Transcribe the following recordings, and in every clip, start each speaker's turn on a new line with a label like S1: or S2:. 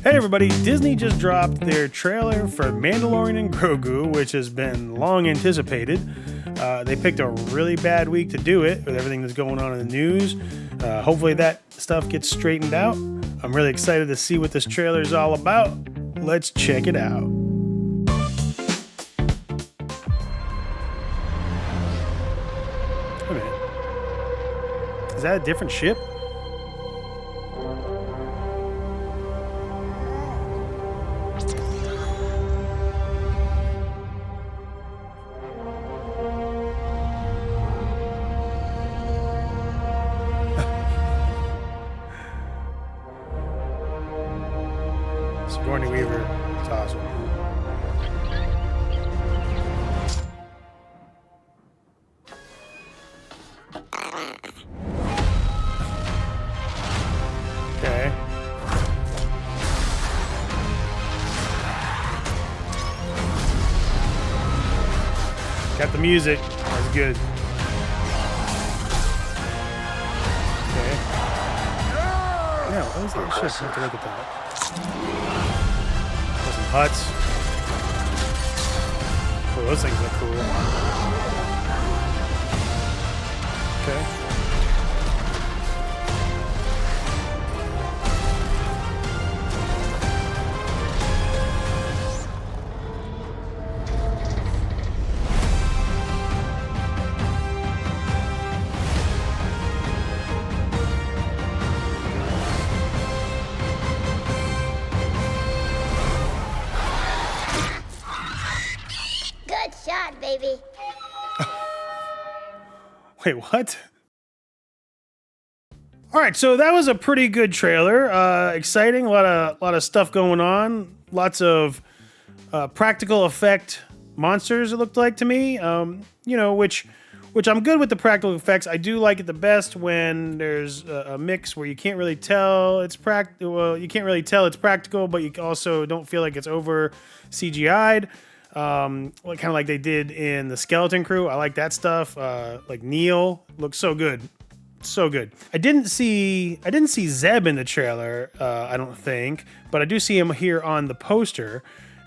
S1: Hey everybody, Disney just dropped their trailer for Mandalorian and Grogu, which has been long anticipated. They picked a really bad week to do it with everything that's going on in the news. Hopefully that stuff gets straightened out. I'm really excited to see what this trailer is all about. Let's check it out. Wait a minute. Is that a different ship? Sigourney Weaver, it's awesome. Okay. Got the music. That's good. Okay. Yeah, what is that shit? I have to look at that. Some huts. Oh, those things look cool. Okay.
S2: Good shot, baby.
S1: Wait, what? All right, so that was a pretty good trailer. Exciting, a lot of stuff going on. Lots of practical effect monsters. It looked like to me. You know, which I'm good with the practical effects. I do like it the best when there's a mix where you can't really tell it's practical. Well, you can't really tell it's practical, but you also don't feel like it's over CGI'd. Kind of like they did in the Skeleton Crew. I like that stuff. Like Neil looks so good. So good. I didn't see Zeb in the trailer, I don't think, but I do see him here on the poster.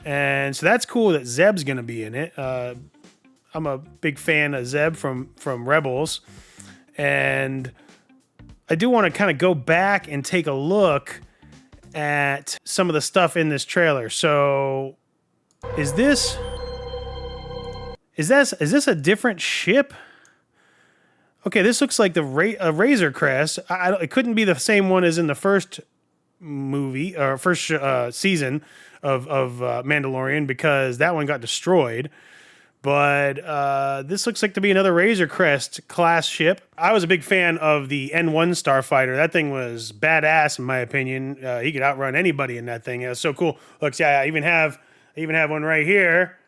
S1: And so that's cool that Zeb's going to be in it. I'm a big fan of Zeb from Rebels. And I do want to kind of go back and take a look at some of the stuff in this trailer. So is this a different ship? Okay, this looks like a Razor Crest. It couldn't be the same one as in the first movie or first season of Mandalorian because that one got destroyed. But this looks like to be another Razor Crest class ship. I was a big fan of the N1 Starfighter. That thing was badass in my opinion. He could outrun anybody in that thing. It was so cool. Looks, yeah, I even have one right here.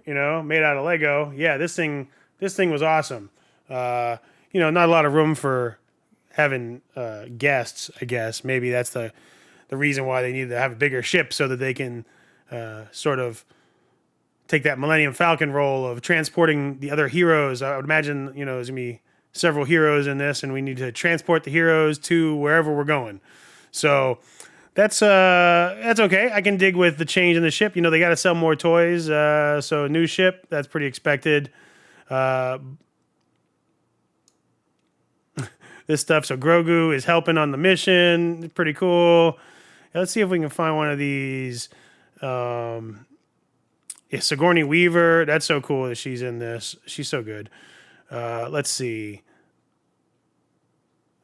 S1: You know, made out of Lego. Yeah, this thing was awesome. You know, not a lot of room for having guests, I guess. Maybe that's the reason why they need to have a bigger ship so that they can sort of take that Millennium Falcon role of transporting the other heroes. I would imagine, you know, there's going to be several heroes in this, and we need to transport the heroes to wherever we're going. So that's okay. I can dig with the change in the ship. You know, they got to sell more toys. So a new ship, that's pretty expected. This stuff. So Grogu is helping on the mission. Pretty cool. Let's see if we can find one of these. Yeah, Sigourney Weaver. That's so cool that she's in this. She's so good. Let's see.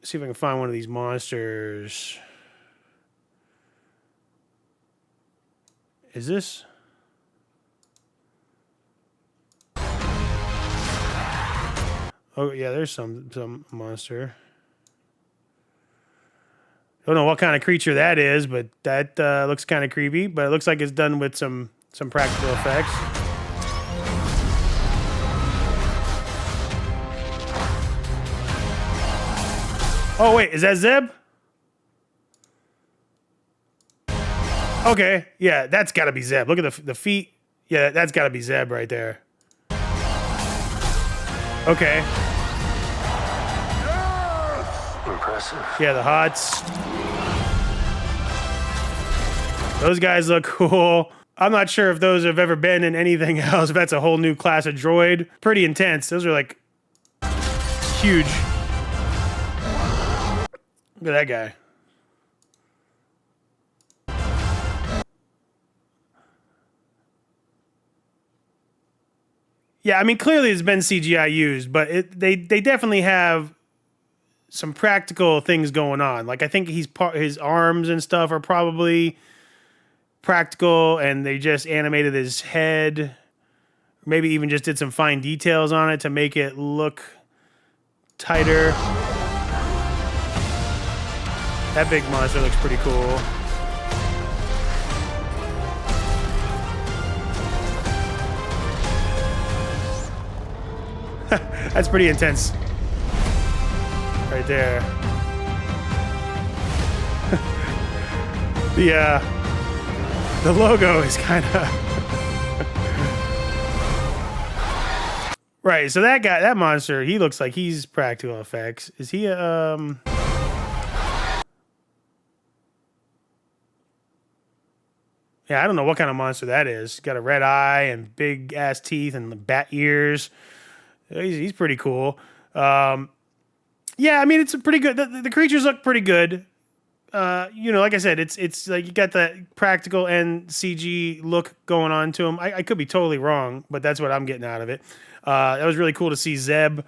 S1: See if I can find one of these monsters. Is this? Oh yeah, there's some monster. Don't know what kind of creature that is, but that looks kind of creepy. But it looks like it's done with some practical effects. Oh wait, is that Zeb? Okay, yeah, that's got to be Zeb. Look at the feet. Yeah, that's got to be Zeb right there. Okay.
S3: Impressive.
S1: Yeah, the hots. Those guys look cool. I'm not sure if those have ever been in anything else, if that's a whole new class of droid. Pretty intense. Those are like huge. Look at that guy. Yeah, I mean, clearly it's been CGI used, but they definitely have some practical things going on. Like, I think his arms and stuff are probably practical, and they just animated his head. Maybe even just did some fine details on it to make it look tighter. That big monster looks pretty cool. That's pretty intense. Right there. The logo is kind of... Right, so that guy, that monster, he looks like he's practical effects. Is he a... Yeah, I don't know what kind of monster that is. Got a red eye and big ass teeth and bat ears. He's pretty cool. Yeah, I mean, it's a pretty good. The creatures look pretty good. Like I said, it's like you got that practical and CG look going on to them. I could be totally wrong, but that's what I'm getting out of it. That was really cool to see Zeb.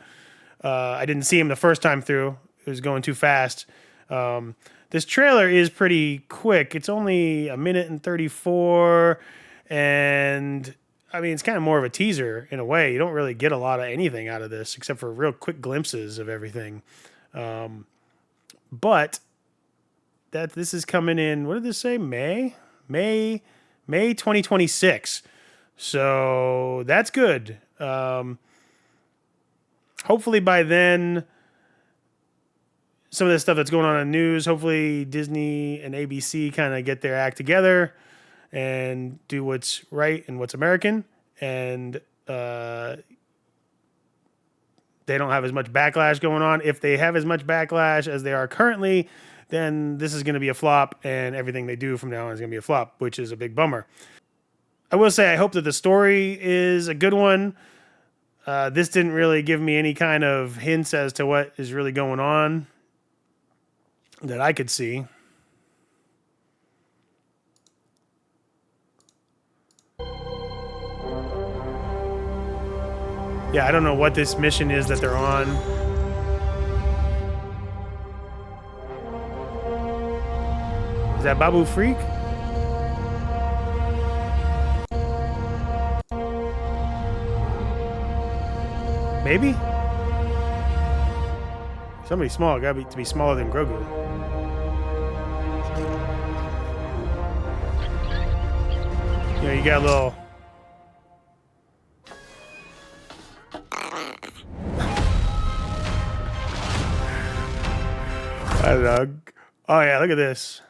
S1: I didn't see him the first time through. It was going too fast. This trailer is pretty quick. It's only 1:34, and I mean, it's kind of more of a teaser in a way. You don't really get a lot of anything out of this except for real quick glimpses of everything. But this is coming in, what did this say? May 2026. So that's good. Hopefully by then, some of the stuff that's going on in the news, hopefully Disney and ABC kind of get their act together and do what's right and what's American, and they don't have as much backlash going on. If they have as much backlash as they are currently, then this is going to be a flop, and everything they do from now on is going to be a flop, which is a big bummer. I will say I hope that the story is a good one. This didn't really give me any kind of hints as to what is really going on that I could see. Yeah, I don't know what this mission is that they're on. Is that Babu Freak? Maybe? Somebody small. Gotta to be smaller than Grogu. You know, you got a little... I don't know. Oh yeah, look at this.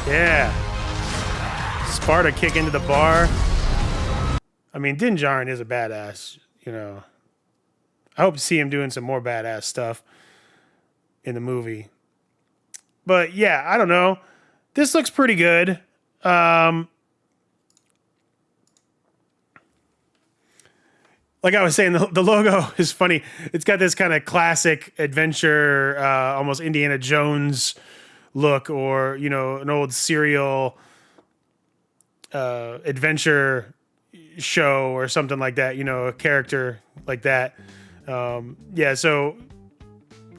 S1: Yeah. Sparta kick into the bar. I mean, Din Djarin is a badass, you know. I hope to see him doing some more badass stuff in the movie. But yeah, I don't know. This looks pretty good. Like I was saying, the logo is funny. It's got this kind of classic adventure, almost Indiana Jones look, or, you know, an old serial adventure show or something like that, you know, a character like that. Yeah, so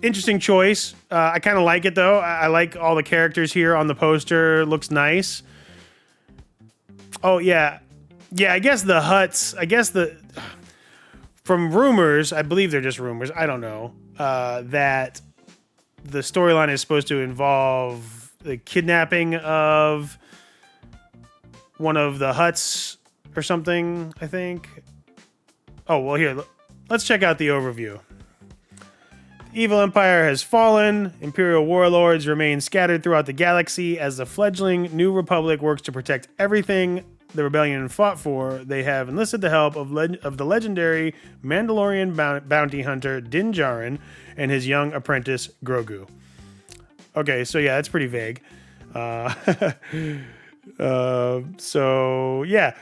S1: interesting choice. I kind of like it, though. I like all the characters here on the poster. Looks nice. Oh, yeah. Yeah, I guess the Hutts, from rumors, I believe they're just rumors, I don't know, that the storyline is supposed to involve the kidnapping of one of the Hutts or something, I think. Oh, well, here, let's check out the overview. The evil empire has fallen. Imperial warlords remain scattered throughout the galaxy as the fledgling New Republic works to protect everything the rebellion fought for. They have enlisted the help of the legendary Mandalorian bounty hunter Din Djarin and his young apprentice Grogu. Okay, so yeah, that's pretty vague. So yeah,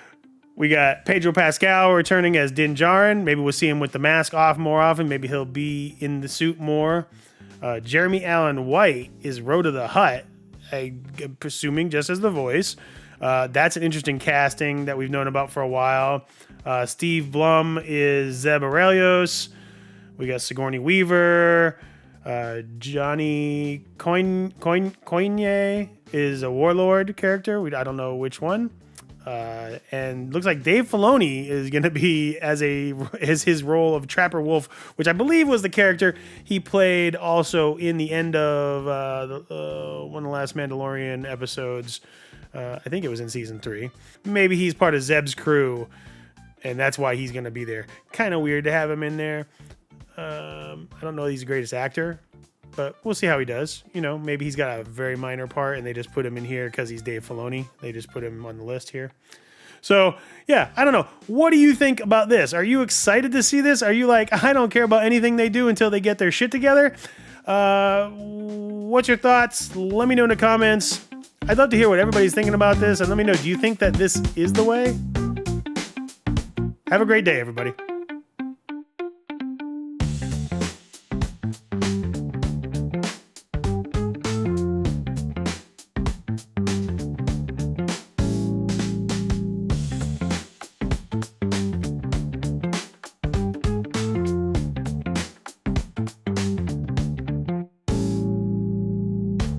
S1: we got Pedro Pascal returning as Din Djarin. Maybe we'll see him with the mask off more often. Maybe he'll be in the suit more. Jeremy Allen White is Rhoda the Hutt, I'm presuming just as the voice. That's an interesting casting that we've known about for a while. Steve Blum is Zeb Aurelius. We got Sigourney Weaver. Jonny Coyne is a warlord character. I don't know which one. And looks like Dave Filoni is going to be as his role of Trapper Wolf, which I believe was the character he played also in the end of one of the last Mandalorian episodes. I think it was in season 3. Maybe he's part of Zeb's crew, and that's why he's going to be there. Kind of weird to have him in there. I don't know if he's the greatest actor, but we'll see how he does. You know, maybe he's got a very minor part and they just put him in here because he's Dave Filoni. They just put him on the list here. So, yeah, I don't know. What do you think about this? Are you excited to see this? Are you like, I don't care about anything they do until they get their shit together? What's your thoughts? Let me know in the comments. I'd love to hear what everybody's thinking about this. And let me know, do you think that this is the way? Have a great day, everybody.